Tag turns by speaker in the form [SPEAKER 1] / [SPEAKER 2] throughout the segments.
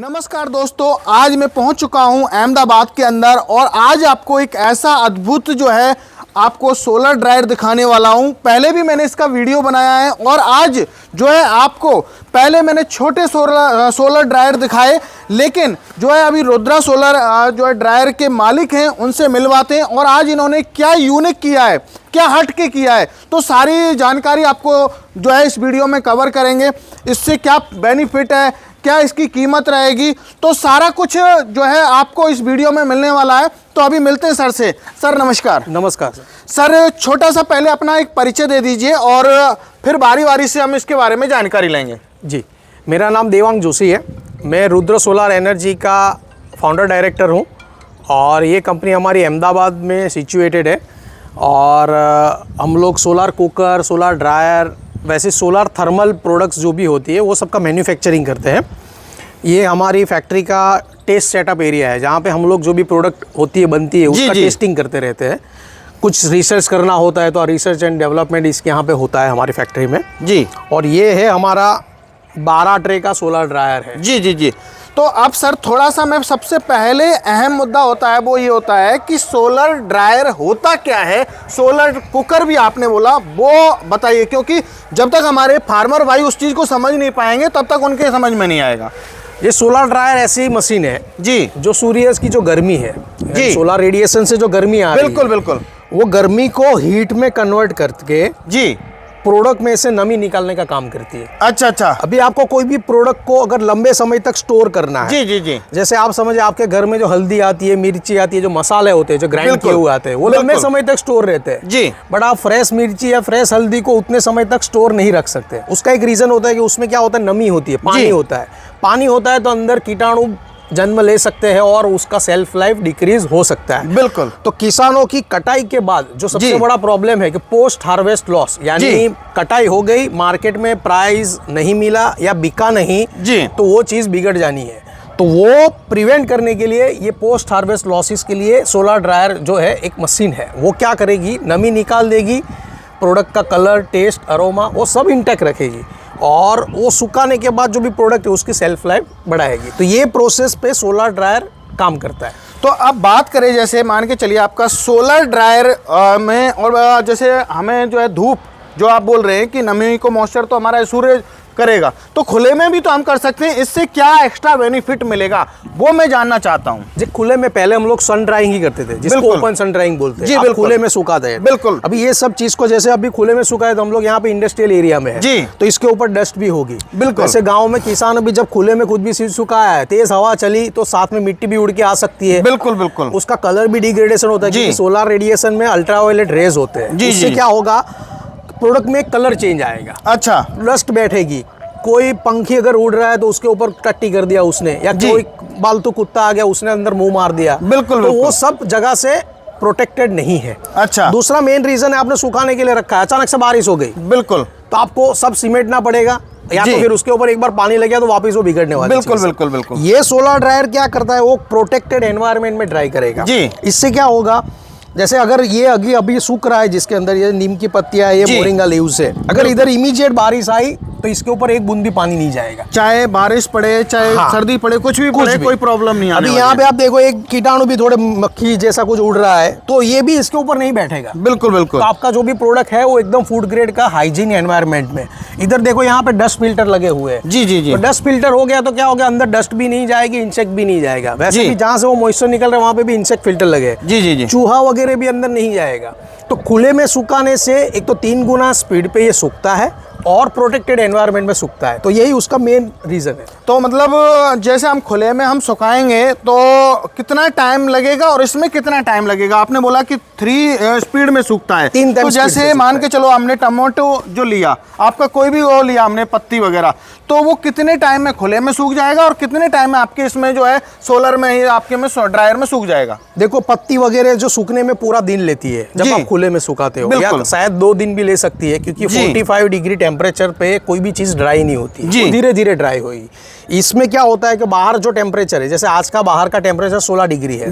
[SPEAKER 1] नमस्कार दोस्तों, आज मैं पहुंच चुका हूं अहमदाबाद के अंदर और आज आपको एक ऐसा अद्भुत जो है आपको सोलर ड्रायर दिखाने वाला हूं। पहले भी मैंने इसका वीडियो बनाया है और आज जो है आपको पहले मैंने छोटे सोलर ड्रायर दिखाए, लेकिन जो है अभी रुद्रा सोलर जो है ड्रायर के मालिक हैं उनसे मिलवाते हैं और आज इन्होंने क्या यूनिक किया है, क्या हट के किया है, तो सारी जानकारी आपको जो है इस वीडियो में कवर करेंगे। इससे क्या बेनिफिट है, क्या इसकी कीमत रहेगी, तो सारा कुछ जो है आपको इस वीडियो में मिलने वाला है। तो अभी मिलते हैं सर से। सर नमस्कार।
[SPEAKER 2] नमस्कार
[SPEAKER 1] सर, छोटा सा पहले अपना एक परिचय दे दीजिए और फिर बारी बारी से हम इसके बारे में जानकारी लेंगे।
[SPEAKER 2] जी, मेरा नाम देवांग जोशी है। मैं रुद्र सोलर एनर्जी का फाउंडर डायरेक्टर हूँ और ये कंपनी हमारी अहमदाबाद में सिचुएटेड है और हम लोग सोलर कुकर, सोलर ड्रायर, वैसे सोलर थर्मल प्रोडक्ट्स जो भी होती है वो सबका मैन्युफैक्चरिंग करते हैं। ये हमारी फैक्ट्री का टेस्ट सेटअप एरिया है जहाँ पे हम लोग जो भी प्रोडक्ट होती है, बनती है, उसका टेस्टिंग करते रहते हैं। कुछ रिसर्च करना होता है तो रिसर्च एंड डेवलपमेंट इसके यहाँ पे होता है हमारी फैक्ट्री में। जी, और ये है हमारा 12 ट्रे का सोलर ड्रायर है।
[SPEAKER 1] जी जी जी। तो अब सर थोड़ा सा मैं सबसे पहले अहम मुद्दा होता है वो ये होता है कि सोलर ड्रायर होता क्या है, सोलर कुकर भी आपने बोला, वो बताइए, क्योंकि जब तक हमारे फार्मर भाई उस चीज़ को समझ नहीं पाएंगे तब तक उनके समझ में नहीं आएगा।
[SPEAKER 2] ये सोलर ड्रायर ऐसी मशीन है जी, जो सूर्य की जो गर्मी है जी, सोलर रेडिएशन से जो गर्मी आ रही है, बिल्कुल बिल्कुल, वो गर्मी को हीट में कन्वर्ट करके जी प्रोडक्ट में से नमी निकालने का काम करती है। अच्छा अच्छा। अभी आपको कोई भी प्रोडक्ट को अगर लंबे समय तक स्टोर करना है, जी जी जी, जैसे आप समझे आपके घर में जो हल्दी आती है, मिर्ची आती है, जो मसाले होते हैं जो ग्राइंड किए हुए आते हैं, वो लंबे समय तक स्टोर रहते हैं जी। बट आप फ्रेश मिर्ची या फ्रेश हल्दी को उतने समय तक स्टोर नहीं रख सकते। उसका एक रीजन होता है कि उसमें क्या होता है, नमी होती है, पानी होता है। पानी होता है तो अंदर कीटाणु जन्म ले सकते हैं और उसका सेल्फ लाइफ डिक्रीज हो सकता है। बिल्कुल। तो किसानों की कटाई के बाद जो सबसे बड़ा प्रॉब्लम है कि पोस्ट हार्वेस्ट लॉस, यानी कटाई हो गई, मार्केट में प्राइस नहीं मिला या बिका नहीं जी, तो वो चीज बिगड़ जानी है। तो वो प्रिवेंट करने के लिए ये पोस्ट हार्वेस्ट लॉसेस के लिए सोलर ड्रायर जो है एक मशीन है। वो क्या करेगी, नमी निकाल देगी, प्रोडक्ट का कलर, टेस्ट, अरोमा वो सब इंटैक्ट रखेगी और वो सुखाने के बाद जो भी प्रोडक्ट है उसकी सेल्फ लाइफ बढ़ाएगी। तो ये प्रोसेस पे सोलर ड्रायर काम करता है।
[SPEAKER 1] तो अब बात करें, जैसे मान के चलिए आपका सोलर ड्रायर में, और जैसे हमें जो है धूप, जो आप बोल रहे हैं कि नमी को मॉइस्चर तो हमारा सूर्य करेगा, तो खुले में भी तो हम कर सकते हैं। इससे क्या एक्स्ट्रा बेनिफिट मिलेगा वो मैं जानना चाहता हूँ।
[SPEAKER 2] जी, खुले में पहले हम लोग सन ड्राइंग ही करते थे, जिसको ओपन सन ड्राइंग बोलते हैं। जी बिल्कुल, खुले में सुखाते हैं। बिल्कुल। अभी ये सब चीज को जैसे अभी खुले में सुखाए तो हम लोग यहाँ पे इंडस्ट्रियल एरिया में है जी, तो इसके ऊपर डस्ट भी होगी। बिल्कुल। जैसे गाँव में किसान अभी जब खुले में खुद भी चीज सुखाया है, तेज हवा चली तो साथ में मिट्टी भी उड़ के आ सकती है। बिल्कुल बिल्कुल। उसका कलर भी डिग्रेडेशन होता है क्योंकि सोलर रेडिएशन में अल्ट्रावायलेट रेज होते हैं। इससे क्या होगा, प्रोडक्ट में कलर चेंज आएगा। अच्छा। डस्ट बैठेगी, कोई पंखी अगर उड़ रहा है तो उसके ऊपर टट्टी कर दिया उसने, या कोई पालतू कुत्ता आ गया उसने अंदर मुंह मार दिया। बिल्कुल। तो वो सब जगह से प्रोटेक्टेड नहीं है। अच्छा। दूसरा मेन रीजन है, आपने सुखाने के लिए रखा है, अचानक से बारिश हो गई, बिल्कुल, तो आपको सब सिमेटना पड़ेगा या तो फिर उसके ऊपर एक बार पानी लग गया तो वापस वो बिगड़ने वाला है। बिल्कुल बिल्कुल बिल्कुल। ये सोलर ड्रायर क्या करता है, वो प्रोटेक्टेड एनवायरनमेंट में ड्राई करेगा जी। इससे क्या होगा, जैसे अगर ये अभी सूख रहा है, जिसके अंदर ये नीम की पत्तियां, ये मोरिंगा लीव्स है, अगर इधर इमीडिएट बारिश आई तो इसके ऊपर एक बूंद भी पानी नहीं जाएगा, चाहे बारिश पड़े, चाहे सर्दी पड़े, कुछ भी पड़े, कोई प्रॉब्लम नहीं। अभी यहाँ पे आप देखो एक कीटाणु भी, थोड़े मक्खी जैसा कुछ उड़ रहा है, तो ये भी इसके ऊपर नहीं बैठेगा। बिल्कुल बिल्कुल। तो आपका जो भी प्रोडक्ट है वो एकदम फूड ग्रेड का हाइजीन एनवायरनमेंट में। इधर देखो यहाँ पे डस्ट फिल्टर लगे हुए हैं। जी जी जी। तो डस्ट फिल्टर हो गया तो क्या हो गया, अंदर डस्ट भी नहीं जाएगी, इंसेक्ट भी नहीं जाएगा। वैसे भी जहाँ से वो मॉइस्चर निकल रहा है वहाँ पे भी इंसेक्ट फिल्टर लगे। जी जी जी। चूहा वगैरह भी अंदर नहीं जाएगा। तो खुले में सुखाने से एक तो 3 गुना स्पीड पे ये सूखता है और प्रोटेक्टेड एनवायरनमेंट में सूखता है। तो यही उसका मेन रीजन है। तो मतलब जैसे हम खुले में हम सुखाएंगे तो कितना टाइम लगेगा और इसमें कितना टाइम लगेगा? आपने बोला कि 3 स्पीड में सूखता है। 3 तो जैसे मान के चलो हमने टमाटो जो लिया, आपका कोई भी वो लिया हमने, पत्ती वगैरह, तो वो कितने टाइम में खुले में सूख जाएगा और कितने टाइम में आपके इसमें जो है सोलर में ही, आपके में ड्रायर में सूख जाएगा? देखो, पत्ती वगैरह जो सूखने में पूरा दिन लेती है जब आप खुले में सुखाते हो, या शायद 2 दिन भी ले सकती है, क्योंकि 45 डिग्री टेम्परेचर पे कोई भी चीज ड्राई नहीं होती, धीरे धीरे ड्राई होगी। इसमें क्या होता है कि बाहर जो टेम्परेचर है, जैसे आज का बाहर का टेम्परेचर 16 डिग्री है,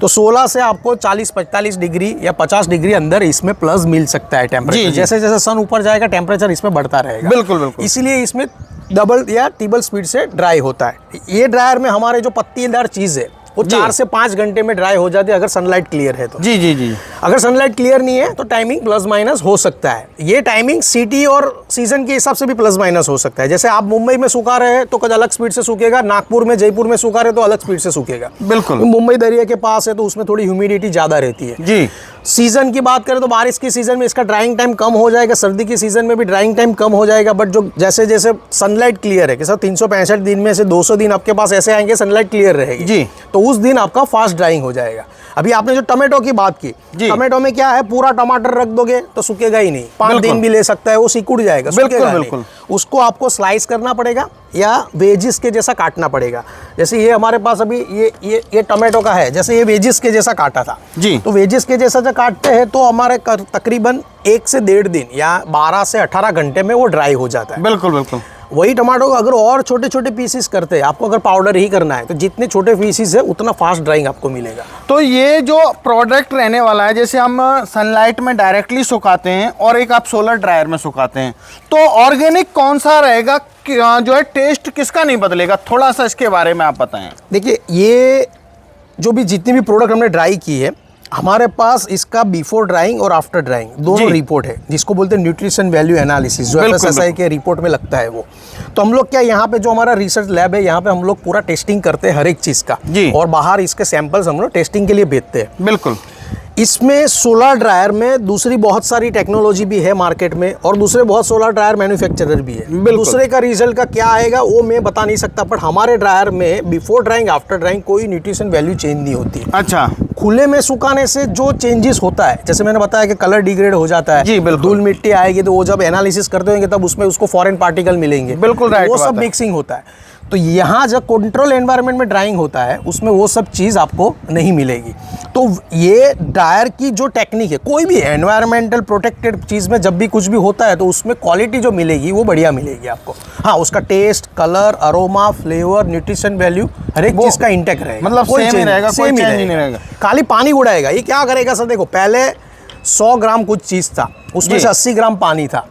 [SPEAKER 2] तो 16 से आपको 40-45 डिग्री या 50 डिग्री अंदर इसमें प्लस मिल सकता है टेम्परेचर। जैसे जैसे सन ऊपर जाएगा टेम्परेचर इसमें बढ़ता रहेगा।
[SPEAKER 1] बिल्कुल बिल्कुल।
[SPEAKER 2] इसीलिए इसमें डबल या ट्रिपल स्पीड से ड्राई होता है। ये ड्रायर में हमारे जो पत्तीदार चीज़ है वो 4 से 5 घंटे में ड्राई हो जाती है, अगर सनलाइट क्लियर है तो।
[SPEAKER 1] जी जी जी।
[SPEAKER 2] अगर सनलाइट क्लियर नहीं है तो टाइमिंग प्लस माइनस हो सकता है। ये टाइमिंग सिटी और सीजन के हिसाब से भी प्लस माइनस हो सकता है। जैसे आप मुंबई में सूखा रहे हैं तो कुछ अलग स्पीड से सूखेगा, नागपुर में जयपुर में सूखा रहे तो अलग स्पीड से सूखेगा।
[SPEAKER 1] बिल्कुल।
[SPEAKER 2] मुंबई दरिया के पास है तो उसमें थोड़ी ह्यूमिडिटी ज़्यादा रहती है।
[SPEAKER 1] जी।
[SPEAKER 2] सीजन की बात करें तो बारिश की सीजन में इसका ड्राइंग टाइम कम हो जाएगा, सर्दी की सीजन में भी ड्राइंग टाइम कम हो जाएगा। बट जो जैसे जैसे सनलाइट क्लियर है कि सर 365 दिन में से 200 दिन आपके पास ऐसे आएंगे सनलाइट क्लियर रहेगी
[SPEAKER 1] जी,
[SPEAKER 2] तो उस दिन आपका फास्ट ड्राइंग हो जाएगा। अभी आपने जो टमाटो की बात की, टमाटो में क्या है, पूरा टमाटर रख दोगे तो सूखेगा ही नहीं, 5 दिन भी ले सकता है, वो सिकुड़ जाएगा।
[SPEAKER 1] बिल्कुल बिल्कुल।
[SPEAKER 2] उसको आपको स्लाइस करना पड़ेगा या वेजिस के जैसा काटना पड़ेगा। जैसे ये हमारे पास अभी ये टमाटो का है, जैसे ये वेजिस के जैसा काटा था
[SPEAKER 1] जी,
[SPEAKER 2] तो वेजिस के जैसा जब काटते हैं तो हमारे तकरीबन 1 से 1.5 दिन या 12 से 18 घंटे में वो ड्राई हो जाता है।
[SPEAKER 1] बिल्कुल बिल्कुल।
[SPEAKER 2] वही टमाटो अगर और छोटे छोटे पीसेस करते हैं, आपको अगर पाउडर ही करना है तो जितने छोटे पीसेस है उतना फास्ट ड्राइंग आपको मिलेगा।
[SPEAKER 1] तो ये जो प्रोडक्ट रहने वाला है, जैसे हम सनलाइट में डायरेक्टली सुखाते हैं और एक आप सोलर ड्रायर में सुखाते हैं, तो ऑर्गेनिक कौन सा रहेगा, जो है टेस्ट किसका नहीं बदलेगा, थोड़ा सा इसके बारे में आप बताएं।
[SPEAKER 2] देखिए, ये जो भी जितनी भी प्रोडक्ट हमने ड्राई की है, हमारे पास इसका बिफोर ड्राइंग और आफ्टर ड्राइंग दोनों रिपोर्ट है, जिसको बोलते हैं न्यूट्रिशन वैल्यू एनालिसिस, जो FSSAI के रिपोर्ट में लगता है वो। तो हम लोग क्या यहाँ पे जो हमारा रिसर्च लैब है, यहाँ पे हम लोग पूरा टेस्टिंग करते हैं हर एक चीज़ का जी, और बाहर इसके सैंपल्स हम लोग टेस्टिंग के लिए भेजते हैं।
[SPEAKER 1] बिल्कुल।
[SPEAKER 2] इसमें सोलर ड्रायर में दूसरी बहुत सारी टेक्नोलॉजी भी है मार्केट में, और दूसरे बहुत सोलर ड्रायर मैन्युफैक्चरर भी है। दूसरे का रिजल्ट का क्या आएगा वो मैं बता नहीं सकता, पर हमारे ड्रायर में बिफोर ड्राइंग आफ्टर ड्राइंग कोई न्यूट्रिशन वैल्यू चेंज नहीं होती।
[SPEAKER 1] अच्छा।
[SPEAKER 2] खुले में सुखाने से जो चेंजेस होता है, जैसे मैंने बताया कि कलर डिग्रेड हो जाता है
[SPEAKER 1] जी, बिल्कुल।
[SPEAKER 2] धूल मिट्टी आएगी तो वो जब एनालिसिस करते होंगे तब उसमें उसको फॉरेन पार्टिकल मिलेंगे।
[SPEAKER 1] बिल्कुल राइट।
[SPEAKER 2] वो सब मिक्सिंग होता है। तो यहाँ जब कंट्रोल एनवायरनमेंट में ड्राइंग होता है उसमें वो सब चीज़ आपको नहीं मिलेगी। तो ये ड्रायर की जो टेक्निक है, कोई भी एनवायरमेंटल प्रोटेक्टेड चीज़ में जब भी कुछ भी होता है तो उसमें क्वालिटी जो मिलेगी वो बढ़िया मिलेगी आपको। हाँ, उसका test, colour, aroma, flavour, nutrition value हर एक चीज़ का इंटेक रहेगा,
[SPEAKER 1] मतलब सेम ही रहेगा, कोई चेंज नहीं रहेगा।
[SPEAKER 2] खाली पानी उड़ाएगा। ये क्या करेगा सर, देखो पहले 100 ग्राम कुछ चीज़ था, उसमें से 80 ग्राम पानी था,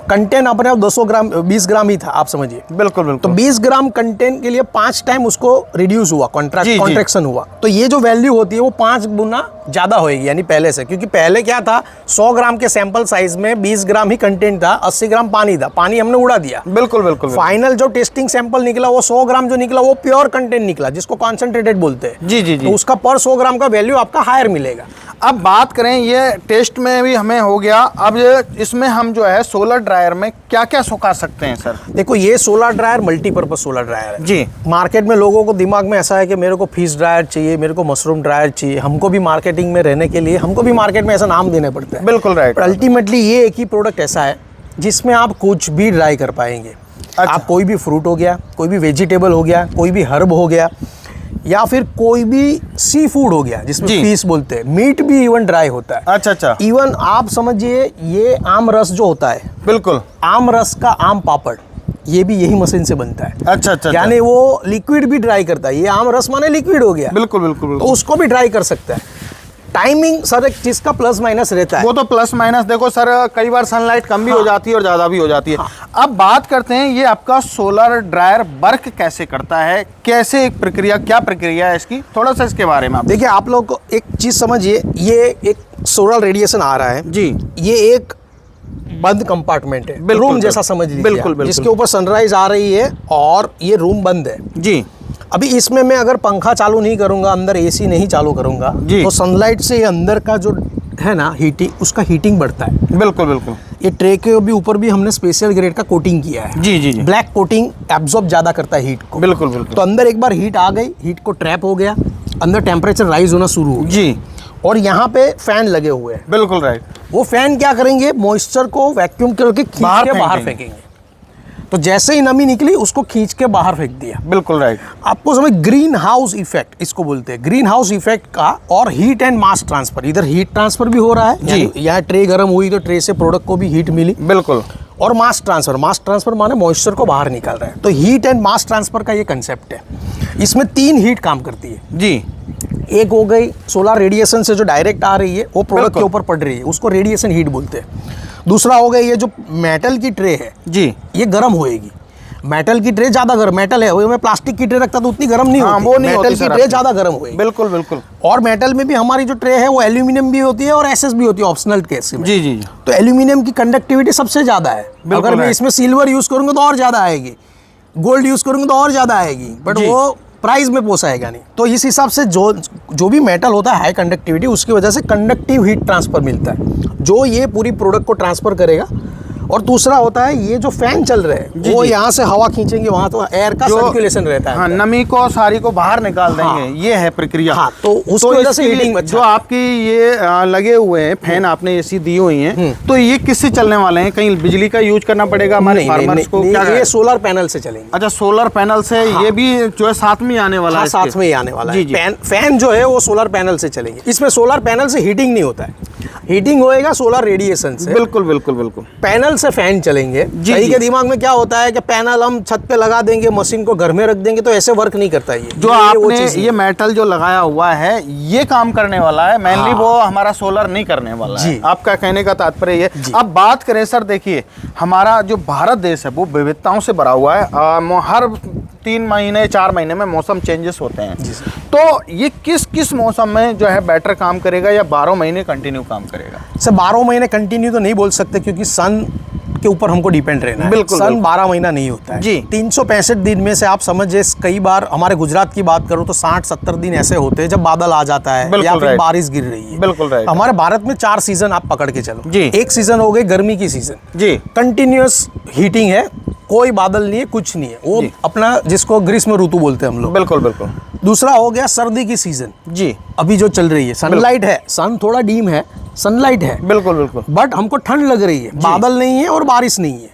[SPEAKER 2] कंटेंट अपने आप 200 ग्राम 20 ग्राम ही था, आप समझिए।
[SPEAKER 1] बिल्कुल बिल्कुल।
[SPEAKER 2] तो 20 ग्राम कंटेंट के लिए 5 टाइम उसको रिड्यूस हुआ, कॉन्ट्रैक्शन हुआ, तो ये जो वैल्यू होती है वो 5 गुना ज़्यादा होएगी यानी पहले से। क्योंकि पहले क्या था, 100 ग्राम के सैंपल साइज में 20 ग्राम ही कंटेंट था, 80 ग्राम पानी था, पानी हमने उड़ा दिया।
[SPEAKER 1] बिल्कुल बिल्कुल।
[SPEAKER 2] फाइनल जो टेस्टिंग सैंपल निकला वो 100 ग्राम जो निकला वो प्योर कंटेंट निकला, जिसको कॉन्सेंट्रेटेड बोलते हैं।
[SPEAKER 1] जी जी जी।
[SPEAKER 2] तो उसका पर 100 ग्राम का वैल्यू आपका हायर मिलेगा।
[SPEAKER 1] अब बात करें, ये टेस्ट में भी हमें हो गया, अब इसमें हम जो है सोलर ड्रायर में क्या क्या सुखा सकते हैं सर?
[SPEAKER 2] देखो, ये solar dryer multipurpose solar dryer है
[SPEAKER 1] जी।
[SPEAKER 2] मार्केट में लोगों को दिमाग में ऐसा है कि मेरे को फिश ड्रायर चाहिए, मेरे को मशरूम ड्रायर चाहिए। हमको भी मार्केटिंग में रहने के लिए हमको भी मार्केट में ऐसा नाम देने पड़ते हैं।
[SPEAKER 1] बिल्कुल राइट।
[SPEAKER 2] अल्टीमेटली ये एक ही प्रोडक्ट ऐसा है जिसमें आप कुछ भी ड्राई कर पाएंगे।
[SPEAKER 1] अच्छा।
[SPEAKER 2] आप कोई भी फ्रूट हो गया, कोई भी वेजिटेबल हो गया, कोई भी हर्ब हो गया, या फिर कोई भी सी फूड हो गया जिसमें फिश बोलते हैं, मीट भी इवन ड्राई होता है।
[SPEAKER 1] अच्छा अच्छा।
[SPEAKER 2] इवन आप समझिए ये आम रस जो होता है,
[SPEAKER 1] बिल्कुल,
[SPEAKER 2] आम रस का आम पापड़, ये भी यही मशीन से बनता है।
[SPEAKER 1] अच्छा अच्छा।
[SPEAKER 2] यानी वो लिक्विड भी ड्राई करता है। ये आम रस माने लिक्विड हो गया।
[SPEAKER 1] बिल्कुल बिल्कुल।
[SPEAKER 2] तो उसको भी ड्राई कर सकता है। टाइमिंग सर एक चीज का प्लस माइनस रहता है।
[SPEAKER 1] वो तो प्लस माइनस, देखो सर कई बार सनलाइट कम भी हो जाती है और ज़्यादा भी हो जाती है। अब बात करते हैं, ये आपका सोलर ड्रायर वर्क कैसे करता है, कैसे एक प्रक्रिया, क्या प्रक्रिया है इसकी, थोड़ा सा इसके बारे में आप
[SPEAKER 2] देखिए। आप लोग को एक चीज़ समझिए, ये एक सोलर रेडिएशन आ रहा है
[SPEAKER 1] जी,
[SPEAKER 2] ये एक बंद कंपार्टमेंट है,
[SPEAKER 1] बिल्कुल,
[SPEAKER 2] रूम जैसा समझ लीजिए।
[SPEAKER 1] बिल्कुल बिल्कुल।
[SPEAKER 2] जिसके ऊपर सनराइज आ रही है और ये रूम बंद है
[SPEAKER 1] जी।
[SPEAKER 2] अभी इसमें मैं अगर पंखा चालू नहीं करूंगा, अंदर एसी नहीं चालू करूंगा, तो सनलाइट से अंदर का जो है ना हीटिंग, उसका हीटिंग बढ़ता है।
[SPEAKER 1] बिल्कुल बिल्कुल।
[SPEAKER 2] ये ट्रे के भी ऊपर भी हमने स्पेशल ग्रेड का कोटिंग किया है।
[SPEAKER 1] जी जी जी।
[SPEAKER 2] ब्लैक कोटिंग एब्जॉर्ब ज़्यादा करता है हीट को।
[SPEAKER 1] बिल्कुल बिल्कुल।
[SPEAKER 2] तो अंदर एक बार हीट आ गई, हीट को ट्रैप हो गया, अंदर टेम्परेचर राइज होना शुरू हो गया
[SPEAKER 1] जी।
[SPEAKER 2] और यहाँ पे फैन लगे हुए हैं।
[SPEAKER 1] बिल्कुल राइट।
[SPEAKER 2] वो फैन क्या करेंगे, मॉइस्चर को वैक्यूम करके खींच के बाहर फेंकेंगे। तो जैसे ही नमी निकली उसको खींच के बाहर फेंक दिया।
[SPEAKER 1] बिल्कुल राइट।
[SPEAKER 2] आपको समझ, ग्रीन हाउस इफेक्ट इसको बोलते हैं। ग्रीन हाउस इफेक्ट का और हीट एंड मास ट्रांसफर, इधर हीट ट्रांसफर भी हो रहा है जी, यहाँ ट्रे गर्म हुई तो ट्रे से प्रोडक्ट को भी हीट मिली।
[SPEAKER 1] बिल्कुल।
[SPEAKER 2] और मास ट्रांसफर माने मॉइस्चर को बाहर निकाल रहा है। तो हीट एंड मास ट्रांसफर का ये कंसेप्ट है। इसमें 3 हीट काम करती है
[SPEAKER 1] जी।
[SPEAKER 2] एक हो गई सोलर रेडिएशन से जो डायरेक्ट आ रही है वो प्रोडक्ट के ऊपर पड़ रही है, उसको रेडिएशन हीट बोलते हैं। दूसरा हो गया ये जो मेटल की ट्रे है जी, ये गर्म होएगी। मेटल की ट्रे ज्यादा गर्म, मेटल है वो, मैं प्लास्टिक की ट्रे रखता तो उतनी गर्म नहीं होती, वो नहीं मेटल की ट्रे ज्यादा गर्म होएगी। बिल्कुल बिल्कुल। और मेटल में भी हमारी जो ट्रे है वो एल्यूमिनियम भी होती है और एसएस भी होती है ऑप्शनल केस में। जी जी। तो एल्यूमिनियम की कंडक्टिविटी सबसे ज्यादा है। अगर मैं इसमें सिल्वर यूज करूंगा तो और ज्यादा आएगी, गोल्ड यूज करूंगा तो और ज्यादा आएगी, बट वो प्राइस में पोसाएगा नहीं। तो इस हिसाब से जो भी मेटल होता है हाई कंडक्टिविटी, उसकी वजह से कंडक्टिव हीट ट्रांसफर मिलता है जो ये पूरी प्रोडक्ट को ट्रांसफर करेगा। और दूसरा होता है ये जो फैन चल रहे हैं वो यहाँ से हवा खींचेंगे, वहाँ तो एयर का सर्कुलेशन रहता है। हाँ, नमी को सारी को बाहर निकाल देंगे। ये है प्रक्रिया। हाँ, तो उसकी वजह से हीटिंग जो आपकी ये लगे हुए हैं फैन आपने एसी दी हुई हैं, तो ये किससे चलने वाले हैं? कहीं बिजली का यूज करना पड़ेगा हमारे फार्मर्स को? ये सोलर पैनल से चलेंगे। अच्छा, सोलर पैनल से। ये भी जो है साथ में आने वाला है? साथ में ही आने वाला है। फैन जो है वो सोलर पैनल से चलेंगे। इसमें सोलर पैनल से हीटिंग नहीं होता है, हीटिंग होएगा सोलर रेडिएशन से। बिल्कुल बिल्कुल बिल्कुल। पैनल से फैन चलेंगे। कई के दिमाग में क्या होता है कि पैनल हम छत पे लगा देंगे, मशीन को घर में रख देंगे, तो ऐसे वर्क नहीं करता ये। जो आपने ये मेटल जो लगाया हुआ है ये काम करने वाला है मेनली, वो हमारा सोलर नहीं करने वाला है। आपका कहने का तात्पर्य ये। अब बात करें सर, देखिए हमारा जो भारत देश है वो विविधताओं से भरा हुआ है। हर 3 महीने 4 महीने में मौसम चेंजेस होते हैं, तो ये किस किस मौसम में जो है बेटर काम करेगा या 12 महीने कंटिन्यू काम करेगा? सर 12 महीने कंटिन्यू तो नहीं बोल सकते क्योंकि सन के ऊपर हमको डिपेंड रहना है। बिल्कुल, सन 12 महीना नहीं होता है जी। 365 दिन में से आप समझिए कई बार हमारे गुजरात की बात करूं तो 60-70 दिन ऐसे होते हैं जब बादल आ जाता है या फिर बारिश गिर रही है। बिल्कुल राइट। हमारे भारत में 4 सीजन आप पकड़ के चलो जी। एक सीजन हो गई गर्मी की सीजन जी, कंटिन्यूअस हीटिंग है, कोई बादल नहीं है, कुछ नहीं है, वो अपना जिसको ग्रीष्म ऋतु बोलते हैं हम लोग। बिल्कुल बिल्कुल। दूसरा हो गया सर्दी की सीजन जी, अभी जो चल रही है, सनलाइट है, सन थोड़ा डीम है, सनलाइट है। बिल्कुल बिल्कुल। बट हमको ठंड लग रही है, बादल नहीं है और बारिश नहीं है।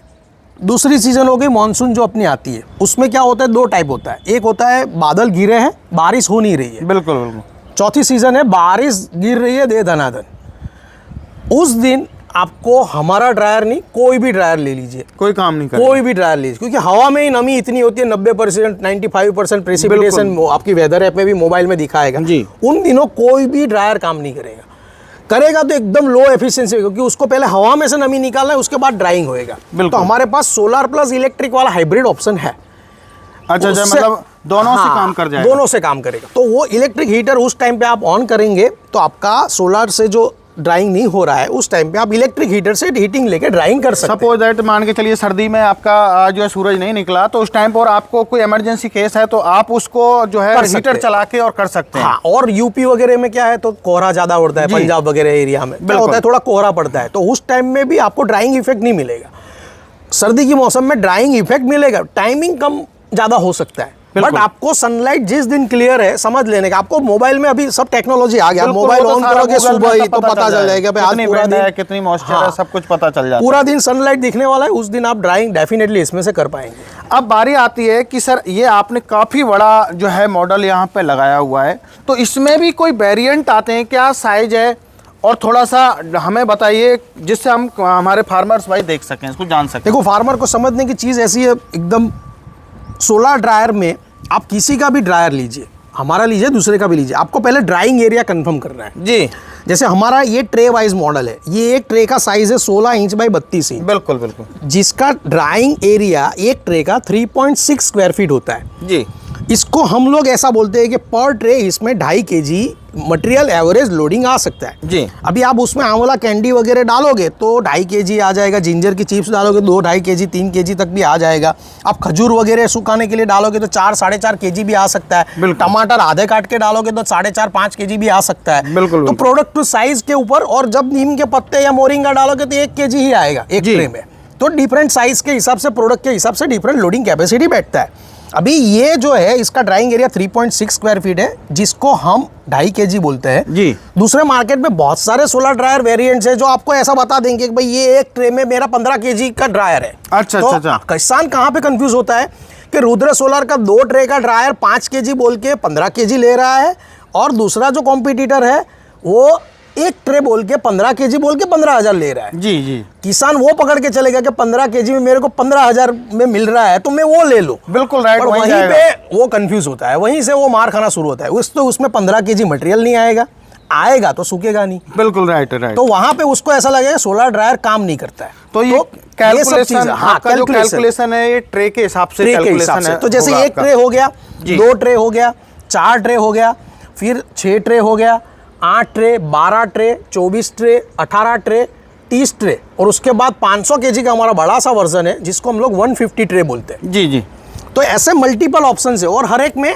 [SPEAKER 2] दूसरी सीजन हो गई मानसून जो अपनी आती है, उसमें क्या होता है 2 टाइप होता है। एक होता है बादल गिरे हैं, बारिश हो नहीं रही है। बिल्कुल बिल्कुल। चौथी सीजन है बारिश गिर रही है दे धनाधन। उस दिन आपको हमारा ड्रायर नहीं, कोई भी ड्रायर ले लीजिए, कोई काम नहीं करेगा। कोई भी ड्रायर लीजिए, क्योंकि हवा में ही नमी इतनी होती है, 90% 95% प्रेसिपिटेशन आपकी वेदर ऐप में भी मोबाइल में दिखाएगा जी। उन दिनों कोई भी ड्रायर काम नहीं करेगा, करेगा तो एकदम लो एफिशिएंसी, क्योंकि उसको पहले हवा में से नमी निकालना है, उसके बाद ड्राइंग होएगा। तो हमारे पास सोलर प्लस इलेक्ट्रिक वाला हाइब्रिड ऑप्शन है। अच्छा, मतलब दोनों से काम कर जाएगा? दोनों से काम करेगा। तो वो इलेक्ट्रिक हीटर उस टाइम पे आप ऑन करेंगे तो आपका सोलर से जो ड्राइंग नहीं हो रहा है उस टाइम पे आप इलेक्ट्रिक हीटर से हीटिंग लेके ड्राइंग कर सकते हैं। सपोज दैट मान के चलिए सर्दी में आपका जो है सूरज नहीं निकला तो उस टाइम पर आपको कोई इमरजेंसी केस है तो आप उसको जो है हीटर चला के और कर सकते हैं। हाँ, और यूपी वगैरह में क्या है तो कोहरा ज्यादा उड़ता है, पंजाब वगैरह एरिया में क्या होता है थोड़ा कोहरा पड़ता है, तो उस टाइम में भी आपको ड्राइंग इफेक्ट नहीं मिलेगा। सर्दी के मौसम में ड्राइंग इफेक्ट मिलेगा, टाइमिंग कम ज्यादा हो सकता है, बट आपको सनलाइट जिस दिन क्लियर है समझ लेने का। आपको मोबाइल में अभी सब टेक्नोलॉजी आ गया, मोबाइल ऑन करोगे सुबह ही तो पता चल जाएगा आज पूरा दिन कितनी मॉइस्चर है, सब कुछ पता चल जाता है। पूरा दिन सनलाइट दिखने वाला है, उस दिन आप ड्राइंग डेफिनेटली इसमें से कर पाएंगे। अब बारी आती है कि सर ये आपने काफी बड़ा जो है मॉडल यहाँ पे लगाया हुआ है, तो इसमें भी कोई वेरिएंट आते हैं क्या, साइज है और थोड़ा सा हमें बताइए जिससे हम हमारे फार्मर्स भाई देख सकें, इसको जान सकें। देखो फार्मर को समझने की चीज़ ऐसी है, एकदम सोलर ड्रायर में आप किसी का भी ड्रायर लीजिए, हमारा लीजिए दूसरे का भी लीजिए, आपको पहले ड्राइंग एरिया कंफर्म करना है जी। जैसे हमारा ये ट्रे वाइज मॉडल है, ये एक ट्रे का साइज है 16 इंच बाई 32 इंच। बिल्कुल बिल्कुल। जिसका ड्राइंग एरिया एक ट्रे का 3.6 स्क्वायर फीट होता है जी। इसको हम लोग ऐसा बोलते हैं कि पर ट्रे इसमें 2.5 kg मटेरियल एवरेज लोडिंग आ सकता है जी। अभी आप उसमें आंवला कैंडी वगैरह डालोगे तो 2.5 kg आ जाएगा, जिंजर की चिप्स डालोगे 2-2.5 kg 3 kg तक भी आ जाएगा। आप खजूर वगैरह सुखाने के लिए डालोगे तो 4-4.5 kg भी आ सकता है। टमाटर आधे काट के डालोगे तो 4.5-5 kg भी आ सकता है। बिल्कुल। तो प्रोडक्ट साइज के ऊपर, और जब नीम के पत्ते या मोरिंगा डालोगे तो 1 kg ही आएगा एक ट्रे में। तो डिफरेंट साइज के हिसाब से, प्रोडक्ट के हिसाब से डिफरेंट लोडिंग कैपेसिटी बैठता है। अभी ये जो है इसका ड्राइंग एरिया 3.6 स्क्वायर फीट है, जिसको हम 2.5 kg बोलते हैं जी। दूसरे मार्केट में बहुत सारे सोलर ड्रायर वेरिएंट्स है जो आपको ऐसा बता देंगे कि भाई ये एक ट्रे में मेरा 15 kg का ड्रायर है। अच्छा तो अच्छा। किसान कहाँ पे कंफ्यूज होता है कि रुद्र सोलर का 2 ट्रे का ड्रायर 5 kg बोल के 15 kg ले रहा है, और दूसरा जो कॉम्पिटिटर है वो एक ट्रे बोल के 15 केजी बोल के 15,000 ले रहा है।
[SPEAKER 1] जी जी।
[SPEAKER 2] किसान वो पकड़ के चलेगा कि 15 केजी में मेरे को 15,000 में मिल रहा है तो मैं वो ले लूं।
[SPEAKER 1] बिल्कुल राइट।
[SPEAKER 2] वहीं पे वो कंफ्यूज होता है, वहीं से वो मार खाना शुरू होता है। उसमें 15 केजी मटेरियल नहीं आएगा तो सूखेगा नहीं।
[SPEAKER 1] बिल्कुल राइट राइट।
[SPEAKER 2] तो वहां पे उसको ऐसा लगेगा सोलर ड्रायर काम नहीं करता है।
[SPEAKER 1] तो ये कैलकुलेशन, आपका जो कैलकुलेशन है ये ट्रे के हिसाब से कैलकुलेशन है।
[SPEAKER 2] तो जैसे एक ट्रे हो गया, 2 ट्रे हो गया, 4 ट्रे हो गया, फिर 6 ट्रे हो गया, 8 tray, 12 tray, 24 tray, 18 tray, 30 tray, और उसके बाद 500 केजी का हमारा बड़ा सा वर्जन है जिसको हम लोग 150 ट्रे बोलते हैं।
[SPEAKER 1] जी जी।
[SPEAKER 2] तो ऐसे मल्टीपल ऑप्शन है और हर एक में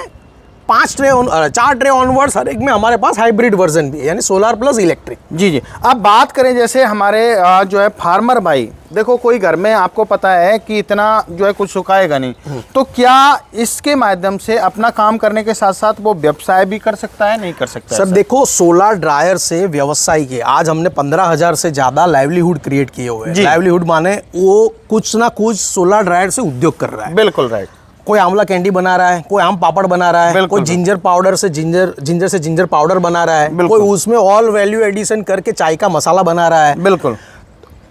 [SPEAKER 2] 4 ट्रे ऑनवर्ड्स हर एक में हमारे पास हाइब्रिड वर्जन भी है, यानी सोलर प्लस इलेक्ट्रिक।
[SPEAKER 1] जी जी। अब बात करें जैसे हमारे जो है फार्मर भाई, देखो कोई घर में आपको पता है कि इतना जो है कुछ सुखाएगा नहीं, तो क्या इसके माध्यम से अपना काम करने के साथ साथ वो व्यवसाय भी कर सकता है, नहीं कर सकता?
[SPEAKER 2] सर देखो, सोलर ड्रायर से व्यवसाय के आज हमने 15,000 से ज्यादा लाइवलीहुड क्रिएट किए हुए हैं। लाइवलीहुड माने वो कुछ ना कुछ सोलर ड्रायर से उद्योग कर रहा है।
[SPEAKER 1] बिल्कुल राइट।
[SPEAKER 2] कोई आंवला कैंडी बना रहा है, कोई आम पापड़ बना रहा है, कोई जिंजर पाउडर से जिंजर पाउडर बना रहा है, कोई उसमें ऑल वैल्यू एडिशन करके चाय का मसाला बना रहा है।
[SPEAKER 1] बिल्कुल।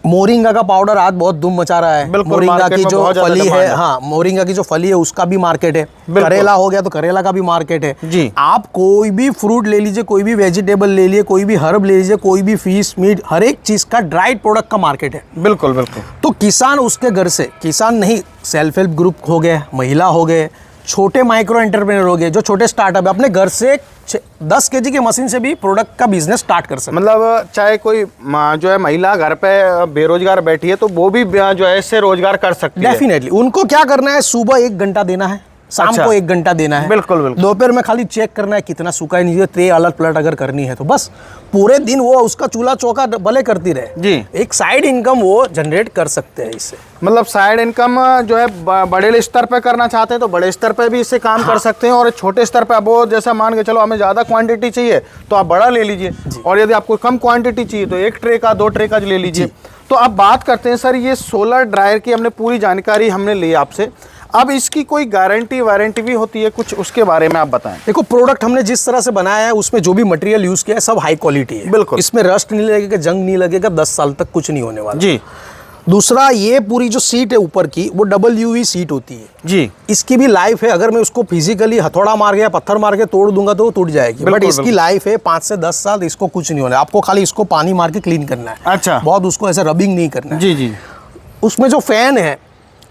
[SPEAKER 2] मोरिंगा का पाउडर आज बहुत धूम मचा रहा है। मोरिंगा की जो फली है, हाँ, मोरिंगा की जो फली है उसका भी मार्केट है। करेला हो गया तो करेला का भी मार्केट है
[SPEAKER 1] जी।
[SPEAKER 2] आप कोई भी फ्रूट ले लीजिए, कोई भी वेजिटेबल ले लीजिए, कोई भी हर्ब ले लीजिए, कोई भी फिश मीट, हर एक चीज का ड्राइड प्रोडक्ट का मार्केट है।
[SPEAKER 1] बिल्कुल बिल्कुल।
[SPEAKER 2] तो किसान उसके घर से, किसान नहीं, सेल्फ हेल्प ग्रुप हो गए, महिला हो गए, छोटे माइक्रो एंटरप्रेन्योर हो गए, जो छोटे स्टार्टअप है, अपने घर से 10 केजी की मशीन से भी प्रोडक्ट का बिजनेस स्टार्ट कर सकते।
[SPEAKER 1] मतलब चाहे कोई जो है महिला घर पे बेरोजगार बैठी है तो वो भी जो है इससे रोजगार कर सकती है।
[SPEAKER 2] डेफिनेटली। उनको क्या करना है, सुबह 1 घंटा देना है, शाम को 1 घंटा देना है।
[SPEAKER 1] बिल्कुल बिल्कुल।
[SPEAKER 2] दोपहर में खाली चेक करना है कितना सूखा है, नहीं ट्रे अलग पलट अगर करनी है तो बस पूरे दिन वो उसका चूल्हा चौका भले करती रहे
[SPEAKER 1] जी।
[SPEAKER 2] एक साइड इनकम वो जनरेट कर सकते हैं इससे।
[SPEAKER 1] मतलब साइड इनकम जो है बड़े स्तर पे करना चाहते हैं तो बड़े स्तर पे भी इससे काम कर सकते हैं, और छोटे स्तर पे वो जैसा मान के चलो हमें ज़्यादा क्वांटिटी चाहिए तो आप बड़ा ले लीजिए, और यदि आपको कम क्वांटिटी चाहिए तो 1 ट्रे का 2 ट्रे का ले लीजिए। तो अब बात करते हैं सर, ये सोलर ड्रायर की हमने पूरी जानकारी हमने ली आपसे, अब इसकी कोई गारंटी वारंटी भी होती है कुछ, उसके बारे में आप बताएं।
[SPEAKER 2] देखो, प्रोडक्ट हमने जिस तरह से बनाया है उसमें जो भी मटेरियल यूज किया है सब हाई क्वालिटी है।
[SPEAKER 1] बिल्कुल।
[SPEAKER 2] इसमें रस्ट नहीं लगेगा, जंग नहीं लगेगा, 10 साल तक कुछ नहीं होने वाला
[SPEAKER 1] जी।
[SPEAKER 2] दूसरा, ये पूरी जो सीट है ऊपर की वो WV सीट होती है
[SPEAKER 1] जी।
[SPEAKER 2] इसकी भी लाइफ है, अगर मैं उसको फिजिकली हथौड़ा मार के या पत्थर मार के तोड़ दूंगा तो वो टूट जाएगी, बट इसकी लाइफ है 5 से 10 साल, इसको कुछ नहीं होना है। आपको खाली इसको पानी मार के क्लीन करना है।
[SPEAKER 1] अच्छा।
[SPEAKER 2] बहुत उसको ऐसे रबिंग नहीं करना है।
[SPEAKER 1] जी जी।
[SPEAKER 2] उसमें जो फैन है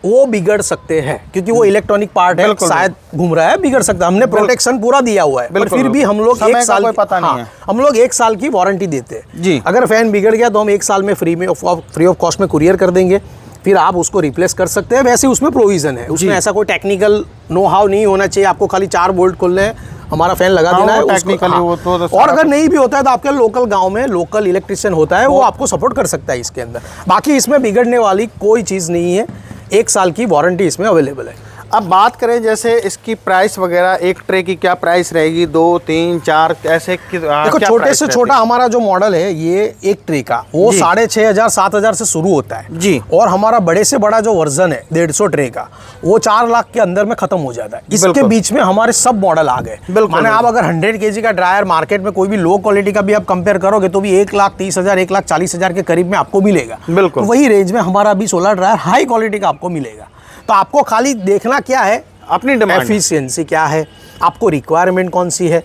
[SPEAKER 2] वो बिगड़ सकते हैं क्योंकि वो इलेक्ट्रॉनिक पार्ट है, शायद घूम रहा है, बिगड़ सकता है। हमने प्रोटेक्शन पूरा दिया हुआ है, पर फिर भी हम लोग 1 साल,
[SPEAKER 1] पता नहीं है,
[SPEAKER 2] हम लोग 1 साल की वारंटी देते हैं
[SPEAKER 1] जी।
[SPEAKER 2] अगर फैन बिगड़ गया तो हम 1 साल में फ्री ऑफ कॉस्ट में कुरियर कर देंगे, फिर आप उसको रिप्लेस कर सकते हैं। वैसे उसमें प्रोविजन है, उसमें ऐसा कोई टेक्निकल नो हाउ नहीं होना चाहिए। आपको खाली 4 बोल्ट खोलने हैं, हमारा फैन लगा देना है
[SPEAKER 1] टेक्निकली वो तो
[SPEAKER 2] और अगर नहीं भी होता है तो आपके लोकल गांव में लोकल इलेक्ट्रिशियन होता है, वो आपको सपोर्ट कर सकता है इसके अंदर। बाकी इसमें बिगड़ने वाली कोई चीज़ नहीं है, 1 साल की वारंटी इसमें अवेलेबल है।
[SPEAKER 1] अब बात करें जैसे इसकी प्राइस वगैरह, 1 ट्रे की क्या प्राइस रहेगी, 2, 3, 4 ऐसे?
[SPEAKER 2] देखो, छोटे से छोटा हमारा जो मॉडल है ये 1 ट्रे का, वो 6,500 7,000 से शुरू होता है
[SPEAKER 1] जी।
[SPEAKER 2] और हमारा बड़े से बड़ा जो वर्जन है 150 ट्रे का, वो 4 लाख के अंदर में खत्म हो जाता है। इसके बीच में हमारे सब मॉडल आ गए। माने आप अगर 100 केजी का ड्रायर मार्केट में कोई भी लो क्वालिटी का भी आप कंपेयर करोगे तो भी 1,30,000 1,40,000 के करीब में आपको मिलेगा।
[SPEAKER 1] बिल्कुल।
[SPEAKER 2] तो वही रेंज में हमारा भी सोलर ड्रायर हाई क्वालिटी का आपको मिलेगा। तो आपको खाली देखना क्या है,
[SPEAKER 1] अपनी डिमांड,
[SPEAKER 2] एफिशिएंसी क्या है, आपको रिक्वायरमेंट कौन सी है,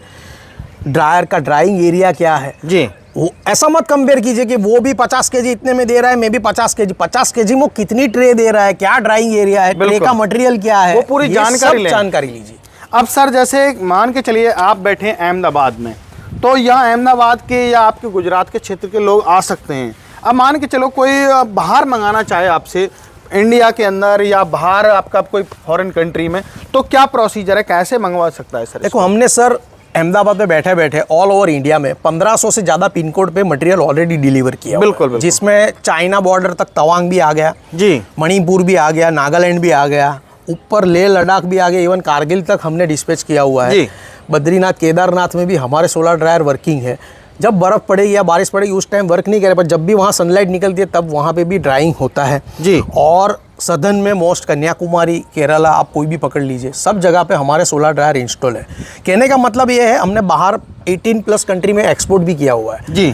[SPEAKER 2] ड्रायर का ड्राइंग एरिया क्या है
[SPEAKER 1] जी।
[SPEAKER 2] वो ऐसा मत कंपेयर कीजिए कि वो भी 50 केजी इतने में दे रहा है, मैं भी 50 केजी में कितनी ट्रे दे रहा है, क्या ड्राइंग एरिया है, ट्रे का मटेरियल क्या है,
[SPEAKER 1] वो पूरी जानकारी
[SPEAKER 2] लीजिए।
[SPEAKER 1] अब सर जैसे मान के चलिए आप बैठे हैं अहमदाबाद में, तो यहाँ अहमदाबाद के या आपके गुजरात के क्षेत्र के लोग आ सकते हैं। अब मान के चलो कोई बाहर मंगाना चाहे आपसे, इंडिया के अंदर या बाहर आपका कोई फॉरेन कंट्री में, तो क्या प्रोसीजर है, कैसे मंगवा सकता है सर?
[SPEAKER 2] देखो, हमने सर अहमदाबाद में बैठे बैठे ऑल ओवर इंडिया में 1500 से ज़्यादा पिन कोड पे मटेरियल ऑलरेडी डिलीवर किया।
[SPEAKER 1] बिल्कुल।
[SPEAKER 2] जिसमें चाइना बॉर्डर तक तवांग भी आ गया जी, मणिपुर भी आ गया, नागालैंड भी आ गया, ऊपर लेह लद्दाख भी आ गया, इवन कारगिल तक हमने डिस्पैच किया हुआ है। बद्रीनाथ केदारनाथ में भी हमारे सोलर ड्रायर वर्किंग है। जब बर्फ़ पड़ेगी या बारिश पड़ेगी उस टाइम वर्क नहीं करे, पर जब भी वहाँ सनलाइट निकलती है तब वहाँ पे भी ड्राइंग होता है जी। और सदन में मोस्ट कन्याकुमारी, केरला, आप कोई भी पकड़ लीजिए, सब जगह पे हमारे सोलर ड्रायर इंस्टॉल है। कहने का मतलब ये है, हमने बाहर 18+ कंट्री में एक्सपोर्ट भी किया हुआ है जी।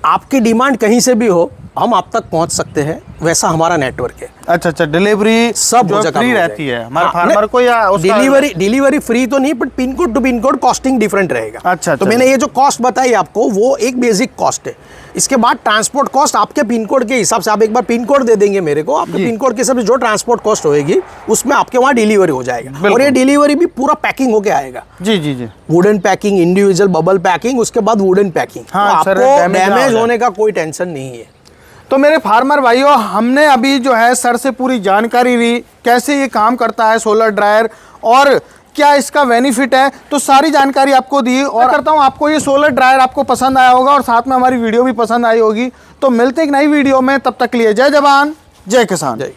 [SPEAKER 2] आपकी डिमांड कहीं से भी हो, हम आप तक पहुंच सकते हैं, वैसा हमारा नेटवर्क है।
[SPEAKER 1] अच्छा अच्छा, डिलीवरी
[SPEAKER 2] सब
[SPEAKER 1] जो
[SPEAKER 2] जगह
[SPEAKER 1] फ्री
[SPEAKER 2] हो
[SPEAKER 1] रहती है हमारे
[SPEAKER 2] हाँ,
[SPEAKER 1] फार्मर को, या उसका
[SPEAKER 2] डिलीवरी फ्री तो नहीं, but pin code to pin code costing different रहेगा।
[SPEAKER 1] अच्छा,
[SPEAKER 2] तो मैंने ये जो कॉस्ट बताई आपको, वो एक बेसिक कॉस्ट है। इसके बाद ट्रांसपोर्ट कॉस्ट आपके पिन कोड के हिसाब से, आप एक बार पिन कोड दे देंगे मेरे को, आपके पिन कोड के हिसाब से जो ट्रांसपोर्ट कॉस्ट होएगी उसमें आपके वहाँ डिलीवरी हो जाएगा। और ये डिलीवरी भी पूरा पैकिंग होके आएगा।
[SPEAKER 1] जी जी जी,
[SPEAKER 2] wooden packing, individual bubble packing, उसके बाद वुडन पैकिंग।
[SPEAKER 1] हाँ,
[SPEAKER 2] तो आपको डैमेज होने का कोई टेंशन नहीं है।
[SPEAKER 1] तो मेरे फार्मर भाइयों, हमने अभी जो है सर से पूरी जानकारी ली, कैसे ये काम करता है सोलर ड्रायर और क्या इसका बेनिफिट है, तो सारी जानकारी आपको दी। और करता हूँ आपको ये सोलर ड्रायर आपको पसंद आया होगा और साथ में हमारी वीडियो भी पसंद आई होगी। तो मिलते एक नई वीडियो में, तब तक के लिए जय जवान जय किसान।
[SPEAKER 2] जय।